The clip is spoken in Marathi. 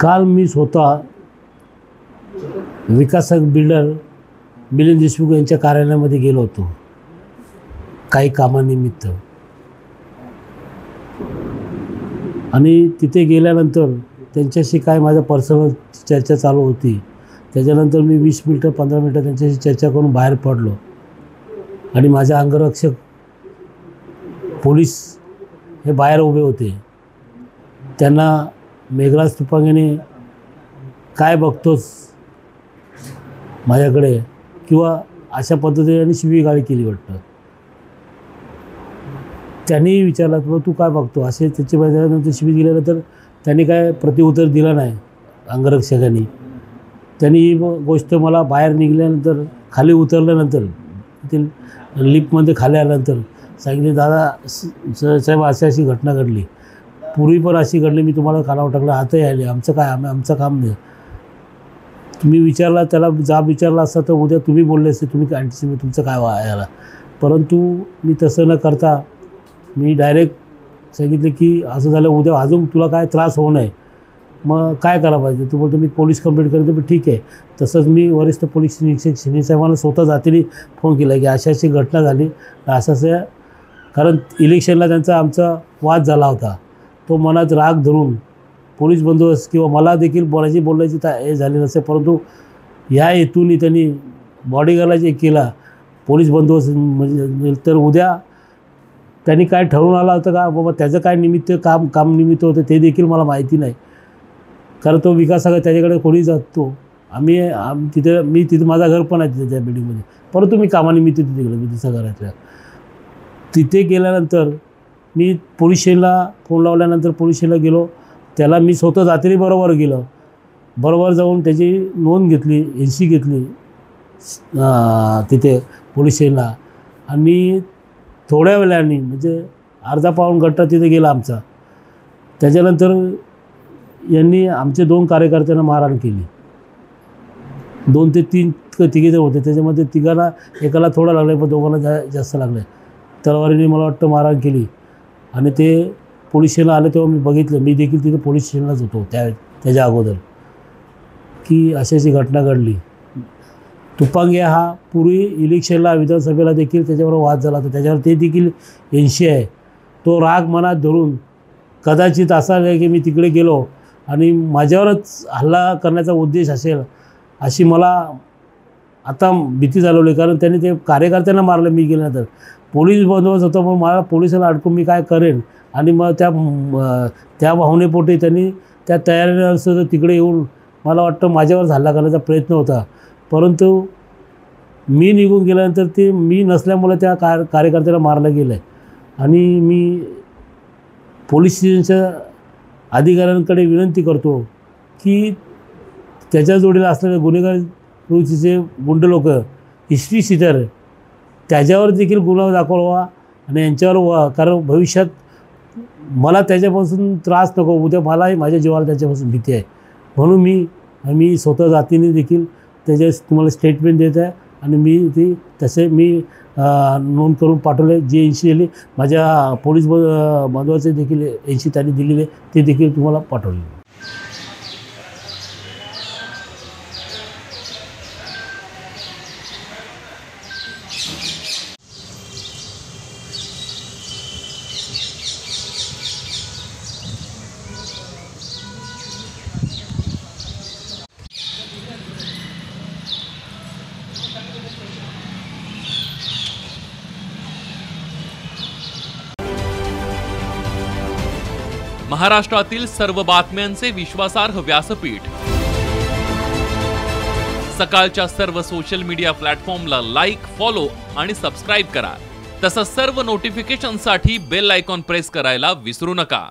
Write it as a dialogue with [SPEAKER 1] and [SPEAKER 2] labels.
[SPEAKER 1] काल मी स्वतः विकासक बिल्डर मिलिंद देशमुख यांच्या कार्यालयामध्ये गेलो होतो काही कामानिमित्त, आणि तिथे गेल्यानंतर त्यांच्याशी काय माझा पर्सनल चर्चा चालू होती। त्याच्यानंतर मी 20 मिनिटं 15 मिनिटं त्यांच्याशी चर्चा करून बाहेर पडलो आणि माझे अंगरक्षक पोलीस हे बाहेर उभे होते। त्यांना मेघराज तुपांगेने काय बघतोस माझ्याकडे किंवा अशा पद्धतीने शिवीगाळ केली वाटतं। त्यांनी विचारलं तू काय बघतो असे त्याची बाजूनंतर शिवी दिल्यानंतर त्यांनी काय प्रत्युत्तर दिलं नाही अंगरक्षकांनी। त्यांनी ही गोष्ट मला बाहेर निघाल्यानंतर खाली उतरल्यानंतर तिथे लिफ्टमध्ये खाली आल्यानंतर सांगितले दादा साहेब अशी घटना घडली, पूर्वी पण अशी घडली, मी तुम्हाला कानावर टाकलं आताही आले, आमचं काय आमचं काम नाही। तुम्ही विचारला त्याला जाब विचारला असता तर उद्या तुम्ही बोलले असते तुम्ही काय तुमचं काय याला, परंतु मी तसं न करता मी डायरेक्ट सांगितले की असं झालं उद्या अजून तुला काय त्रास होऊ नये, मग काय करायला पाहिजे। तू बोलतो मी पोलीस कंप्लेंट करतो, पण ठीक आहे। तसंच मी वरिष्ठ पोलीस निरीक्षक शिंदे साहेबांना स्वतः जातीने फोन केला की अशी घटना झाली असं, कारण इलेक्शनला त्यांचा आमचा वाद झाला होता, तो मनात राग धरून पोलीस बंदोबस्त किंवा मला देखील बोलायची हे झाली नसते, परंतु ह्या हेतूने त्यांनी बॉडीगार्डला जे केला पोलीस बंदोबस्त म्हणजे, तर उद्या त्यांनी काय ठरवून आला होतं का बाबा त्याचं काय निमित्त काम निमित्त होतं ते देखील मला माहिती नाही, कारण तो विकास सगळं त्याच्याकडे कोणी जातो। मी तिथे माझं घर पण आहे तिथे त्या बिल्डिंगमध्ये, परंतु मी कामानिमित्त तिथे गेलो, मी तिथं घरातल्या तिथे गेल्यानंतर मी पोलीस स्टेशनला फोन लावल्यानंतर पोलीस स्टेशनला गेलो, त्याला मी स्वतः जातीने बरोबर गेलो, बरोबर जाऊन त्याची नोंद घेतली, NC घेतली तिथे पोलीस स्टेशनला, आणि थोड्या वेळाने म्हणजे अर्धा पाऊण घंटा तिथे गेला आमचा। त्याच्यानंतर यांनी आमचे 2 कार्यकर्त्यांना मारहाण केली, 2 ते 3 तिघे होते, त्याच्यामध्ये तिघांना एकाला थोडं लागलं पण दोघांना जास्त लागलं, तलवारीने मला वाटतं मारहाण केली। आणि ते पोलीस स्टेशनला आले तेव्हा मी बघितलं, मी देखील तिथे पोलीस स्टेशनलाच होतो त्याच्या अगोदर, की अशी घटना घडली। तुपांगे हा पूर्वी इलेक्शनला विधानसभेला देखील त्याच्यावर वाद झाला होता, त्याच्यावर ते देखील NC आहे। तो राग मनात धरून कदाचित असा आहे की मी तिकडे गेलो आणि माझ्यावरच हल्ला करण्याचा उद्देश असेल अशी मला आता भीती झालेली, कारण त्यांनी ते कार्यकर्त्यांना मारलं मी गेल्यानंतर। पोलीस बंदोबस्त होता पण मला पोलिसाला अडकून मी काय करेन, आणि मग त्या भावनेपोटी त्यांनी त्या तयारीनं तिकडे येऊन मला वाटतं माझ्यावर हल्ला करण्याचा प्रयत्न होता, परंतु मी निघून गेल्यानंतर ते मी नसल्यामुळे त्या कार्यकर्त्याला मारलं गेलं आहे। आणि मी पोलीस स्टेशनच्या अधिकाऱ्यांकडे विनंती करतो की त्याच्या जोडीला असलेले गुन्हेगार प्रवृत्तीचे गुंड लोक हिस्ट्री शीटर त्याच्यावर देखील गुन्हा दाखवावा आणि यांच्यावर, कारण भविष्यात मला त्याच्यापासून त्रास नको, उद्या मलाही माझ्या जीवाला त्याच्यापासून भीती आहे, म्हणून मी स्वतः जातीने देखील त्याचे तुम्हाला स्टेटमेंट देत आहे। आणि मी तसे मी नोंद करून पाठवले, जे NC दिले माझ्या पोलीस बंदोबस्ताचे देखील NC त्यांनी दिलेले ते देखील तुम्हाला पाठवले।
[SPEAKER 2] महाराष्ट्रातील सर्व बातम्यांचे विश्वासार्ह व्यासपीठ, सकाळच्या सर्व सोशल मीडिया प्लॅटफॉर्मला लाईक, फॉलो आणि सबस्क्राईब करा। तसंच सर्व नोटिफिकेशनसाठी बेल आयकॉन प्रेस करायला विसरू नका।